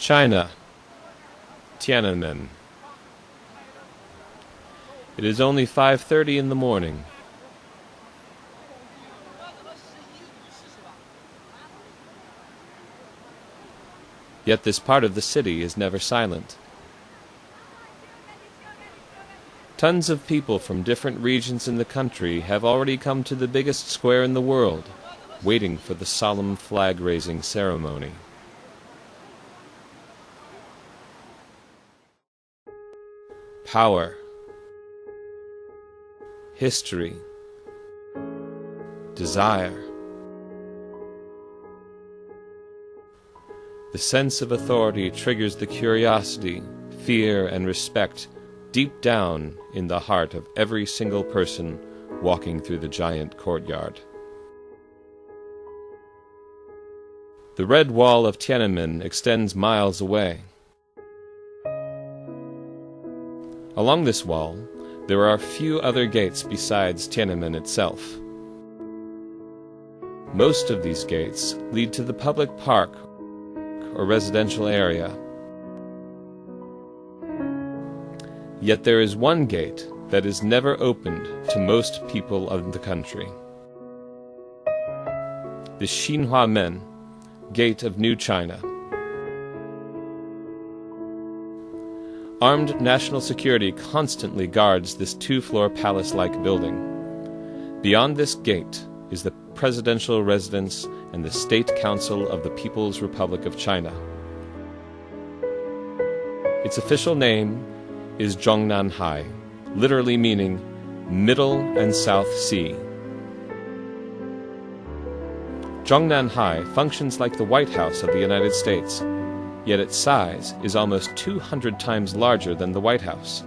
China, Tiananmen. It is only 5:30 in the morning. Yet this part of the city is never silent. Tons of people from different regions in the country have already come to the biggest square in the world, waiting for the solemn flag-raising ceremony. Power, history, desire. The sense of authority triggers the curiosity, fear, and respect deep down in the heart of every single person walking through the giant courtyard. The red wall of Tiananmen extends miles away. Along this wall, there are few other gates besides Tiananmen itself. Most of these gates lead to the public park or residential area. Yet there is one gate that is never opened to most people of the country. The CHNA, Gate of New China. Armed national security constantly guards this two-floor palace-like building. Beyond this gate is the presidential residence and the State Council of the People's Republic of China. Its official name is Zhongnanhai, literally meaning Middle and South Sea. Zhongnanhai functions like the White House of the United States, yet its size is almost 200 times larger than the White House.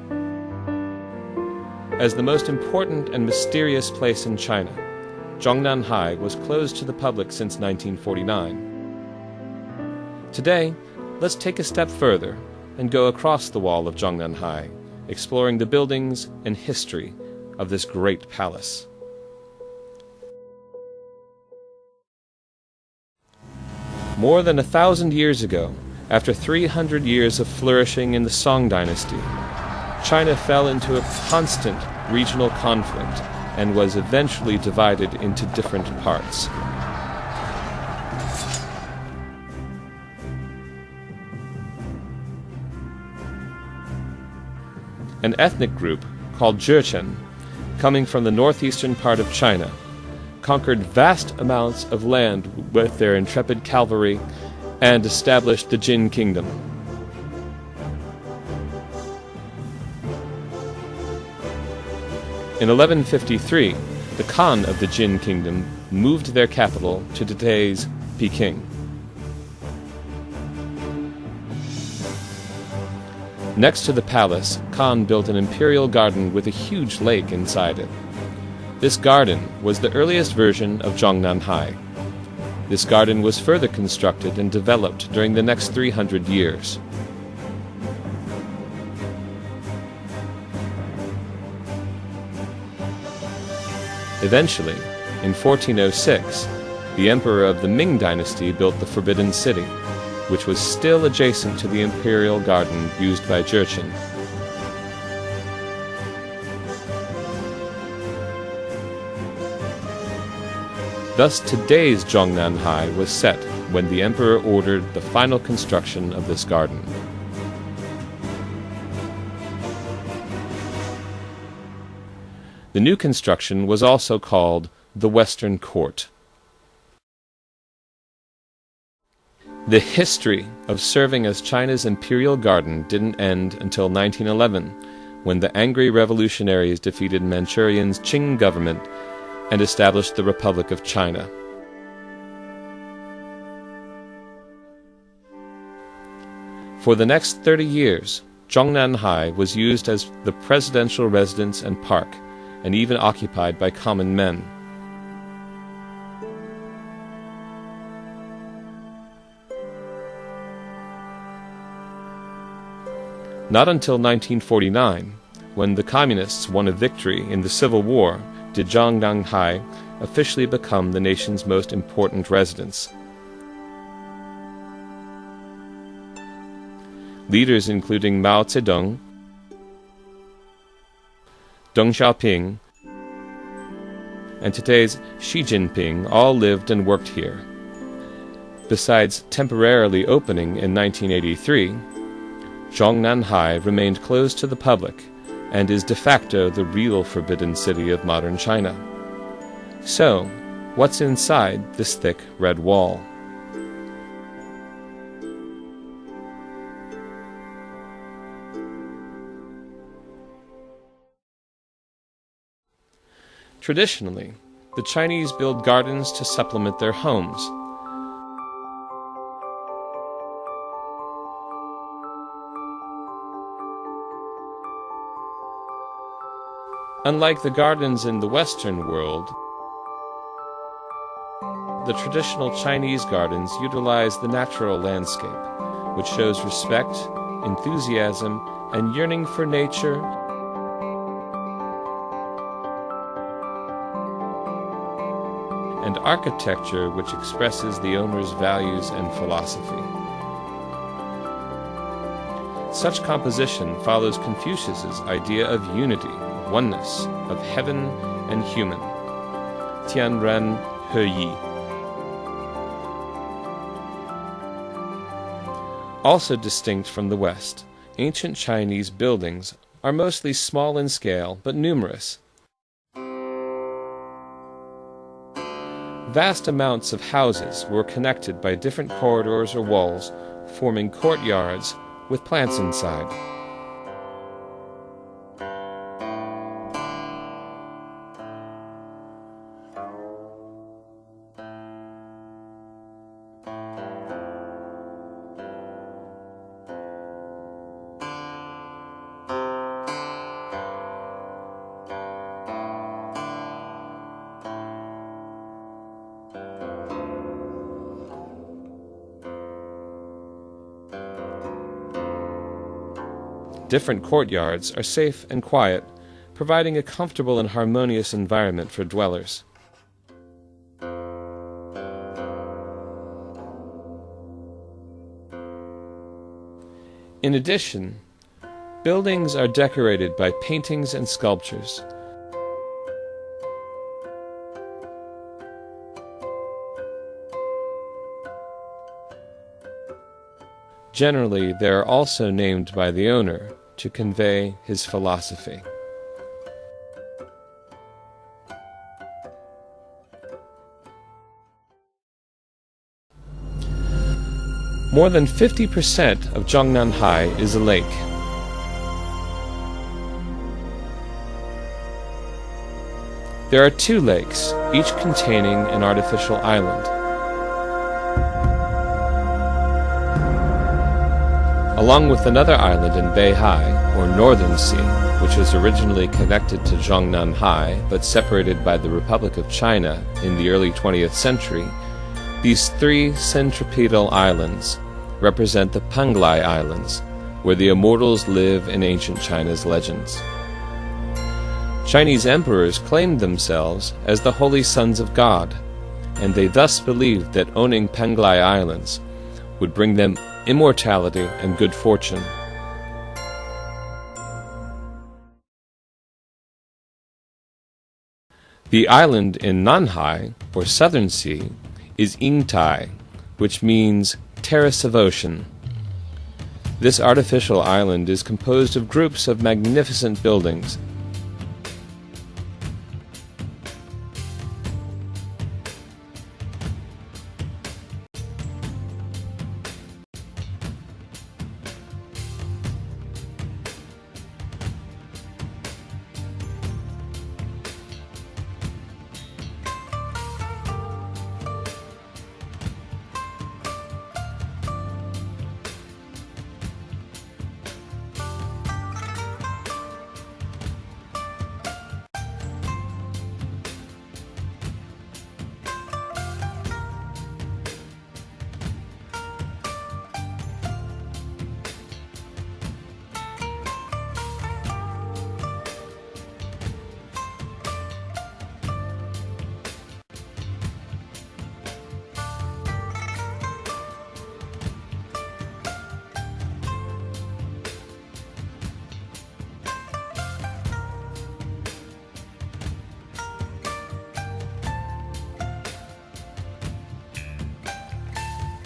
As the most important and mysterious place in China, Zhongnanhai was closed to the public since 1949. Today, let's take a step further and go across the wall of Zhongnanhai, exploring the buildings and history of this great palace. More than 1,000 years ago, after 300 years of flourishing in the Song dynasty, China fell into a constant regional conflict and was eventually divided into different parts. An ethnic group called CHNA, coming from the northeastern part of China, conquered vast amounts of land with their intrepid cavalry and established the Jin Kingdom. In 1153, the Khan of the Jin Kingdom moved their capital to today's Peking. Next to the palace, Khan built an imperial garden with a huge lake inside it. This garden was the earliest version of Zhongnanhai. This garden was further constructed and developed during the next 300 years. Eventually, in 1406, the emperor of the Ming dynasty built the Forbidden City, which was still adjacent to the imperial garden used by Jurchen. Thus today's Zhongnanhai was set when the emperor ordered the final construction of this garden. The new construction was also called the Western Court. The history of serving as China's imperial garden didn't end until 1911, when the angry revolutionaries defeated Manchurian's Qing government and established the Republic of China. For the next 30 years, Zhongnanhai was used as the presidential residence and park, and even occupied by common men. Not until 1949, when the Communists won a victory in the Civil War, did Zhongnanhai officially become the nation's most important residence. Leaders including Mao Zedong, Deng Xiaoping, and today's Xi Jinping all lived and worked here. Besides temporarily opening in 1983, Zhongnanhai remained closed to the public and is de facto the real Forbidden City of modern China. So, what's inside this thick red wall? Traditionally, the Chinese build gardens to supplement their homes. Unlike the gardens in the Western world, the traditional Chinese gardens utilize the natural landscape, which shows respect, enthusiasm, and yearning for nature and architecture which expresses the owner's values and philosophy. Such composition follows Confucius's idea of unity, oneness, of heaven and human. Tianren He Yi. Also distinct from the West, ancient Chinese buildings are mostly small in scale but numerous. Vast amounts of houses were connected by different corridors or walls, forming courtyards with plants inside. Different courtyards are safe and quiet, providing a comfortable and harmonious environment for dwellers. In addition, buildings are decorated by paintings and sculptures. Generally, they are also named by the owner to convey his philosophy. More than 50% of Zhongnanhai is a lake. There are 2 lakes, each containing an artificial island. Along with another island in Beihai, or Northern Sea, which was originally connected to Zhongnanhai but separated by the Republic of China in the early 20th century, these 3 centripetal islands represent the Panglai Islands, where the immortals live in ancient China's legends. Chinese emperors claimed themselves as the holy sons of God, and they thus believed that owning Panglai Islands would bring them immortality and good fortune. The island in Nanhai, or Southern Sea, is Yingtai, which means terrace of ocean. This artificial island is composed of groups of magnificent buildings.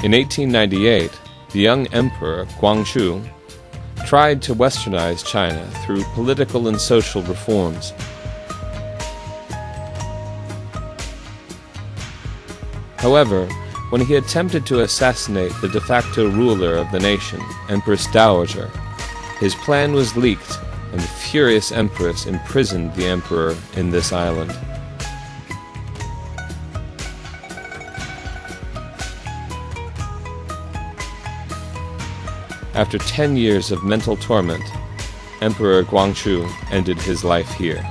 In 1898, the young emperor Guangxu tried to westernize China through political and social reforms. However, when he attempted to assassinate the de facto ruler of the nation, Empress Dowager, his plan was leaked, and the furious empress imprisoned the emperor in this island. After 10 years of mental torment, Emperor Guangxu ended his life here.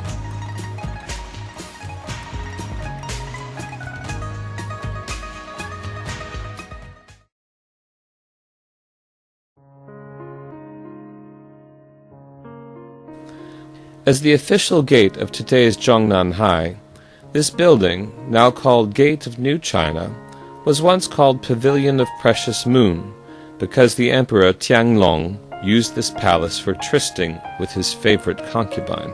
As the official gate of today's Zhongnanhai, this building, now called Gate of New China, was once called Pavilion of Precious Moon, because the Emperor Tianglong used this palace for trysting with his favorite concubine.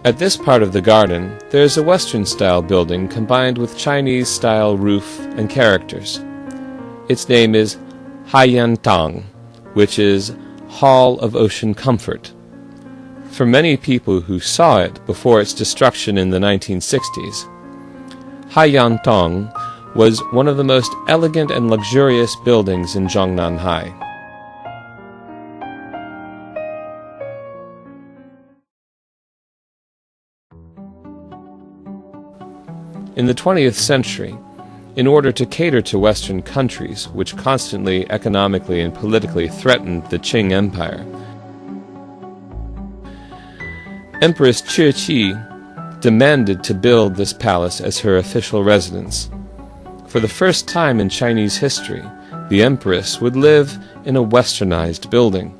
At this part of the garden, there is a Western-style building combined with Chinese-style roof and characters. Its name is Haiyantang, which is Hall of Ocean Comfort. For many people who saw it before its destruction in the 1960s, Haiyantang was one of the most elegant and luxurious buildings in Zhongnanhai. In the 20th century, in order to cater to Western countries, which constantly economically and politically threatened the Qing Empire, Empress CHNA demanded to build this palace as her official residence. For the first time in Chinese history, the Empress would live in a westernized building.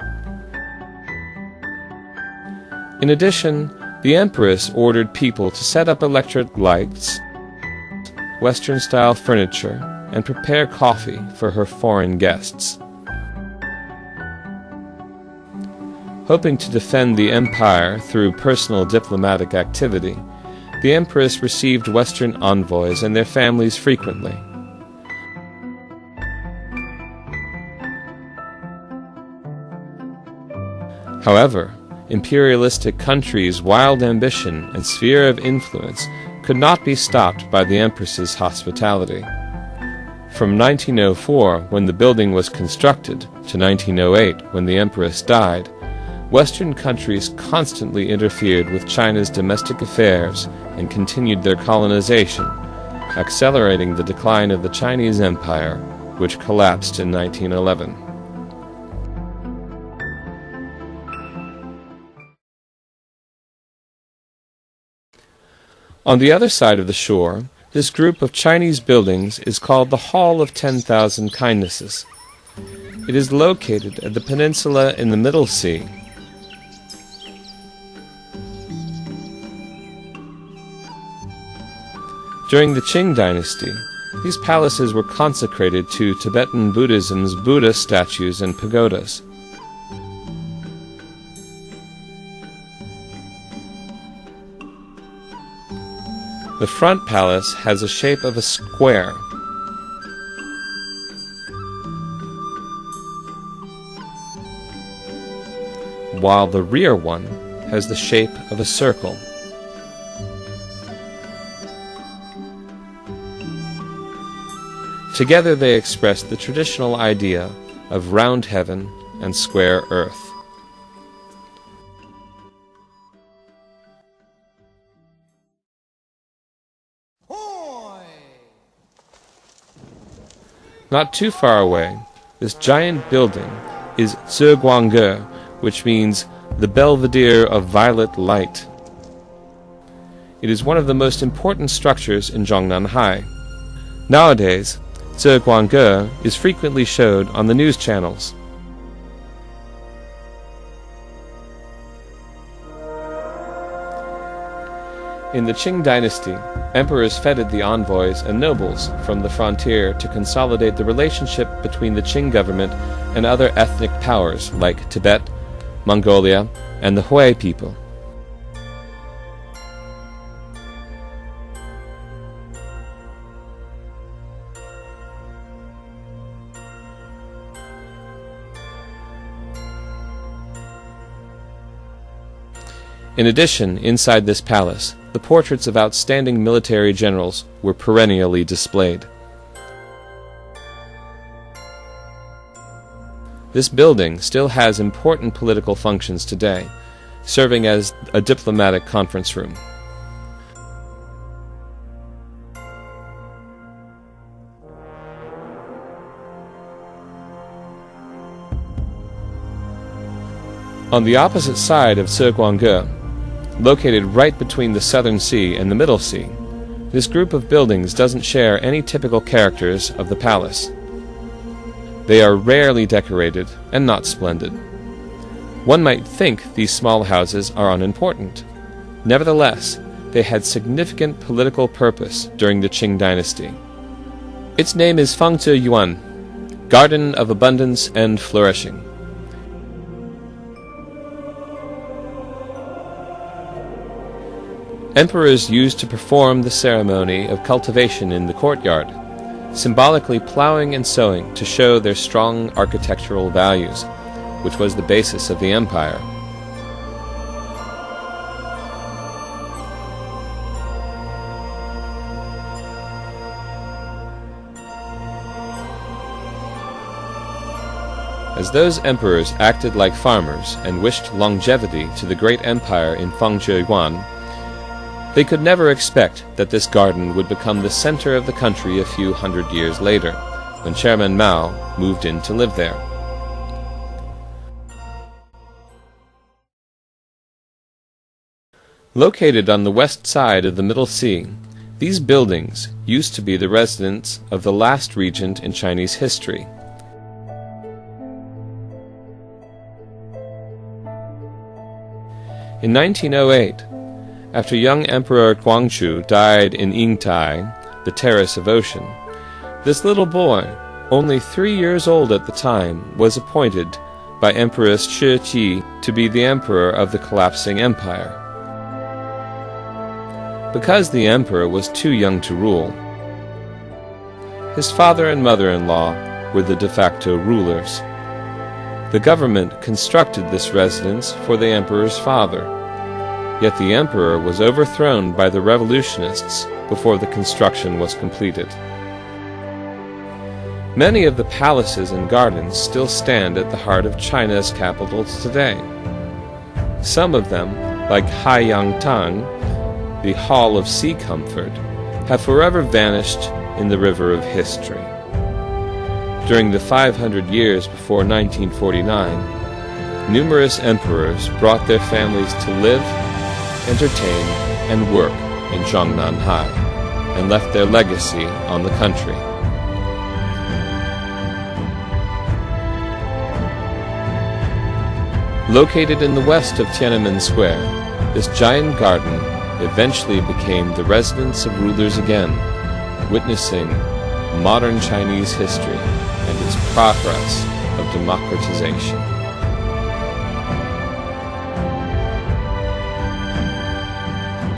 In addition, the Empress ordered people to set up electric lights, Western-style furniture, and prepare coffee for her foreign guests. Hoping to defend the empire through personal diplomatic activity, the Empress received Western envoys and their families frequently. However, imperialistic countries' wild ambition and sphere of influence could not be stopped by the Empress's hospitality. From 1904, when the building was constructed, to 1908, when the Empress died, Western countries constantly interfered with China's domestic affairs and continued their colonization, accelerating the decline of the Chinese Empire, which collapsed in 1911. On the other side of the shore, this group of Chinese buildings is called the Hall of 10,000 Kindnesses. It is located at the peninsula in the Middle Sea. During the Qing dynasty, these palaces were consecrated to Tibetan Buddhism's Buddha statues and pagodas. The front palace has a shape of a square. While the rear one has the shape of a circle. Together they express the traditional idea of round heaven and square earth. Not too far away, this giant building is Zheguangge, which means the Belvedere of Violet Light. It is one of the most important structures in Zhongnanhai. Nowadays, Zheguangge is frequently showed on the news channels. In the Qing dynasty, emperors feted the envoys and nobles from the frontier to consolidate the relationship between the Qing government and other ethnic powers like Tibet, Mongolia, and the Hui people. In addition, inside this palace, the portraits of outstanding military generals were perennially displayed. This building still has important political functions today, serving as a diplomatic conference room. On the opposite side of Ceguangge, located right between the Southern Sea and the Middle Sea, this group of buildings doesn't share any typical characters of the palace. They are rarely decorated and not splendid. One might think these small houses are unimportant. Nevertheless, they had significant political purpose during the Qing dynasty. Its name is Fangzhe Yuan, Garden of Abundance and Flourishing. Emperors used to perform the ceremony of cultivation in the courtyard, symbolically plowing and sowing to show their strong architectural values, which was the basis of the empire. As those emperors acted like farmers and wished longevity to the great empire in Fangzhe Yuan, they could never expect that this garden would become the center of the country a few hundred years later, when Chairman Mao moved in to live there. Located on the west side of the Middle Sea, these buildings used to be the residence of the last regent in Chinese history. In 1908, after young Emperor Guangxu died in Yingtai, the Terrace of Ocean, this little boy, only 3 years old at the time, was appointed by Empress Shi to be the emperor of the collapsing empire. Because the emperor was too young to rule, his father and mother-in-law were the de facto rulers. The government constructed this residence for the emperor's father, yet the emperor was overthrown by the revolutionists before the construction was completed. Many of the palaces and gardens still stand at the heart of China's capitals today. Some of them, like Haiyangtang, the Hall of Sea Comfort, have forever vanished in the river of history. During the 500 years before 1949, numerous emperors brought their families to live, entertain, and work in Zhongnanhai, and left their legacy on the country. Located in the west of Tiananmen Square, this giant garden eventually became the residence of rulers again, witnessing modern Chinese history and its progress of democratization.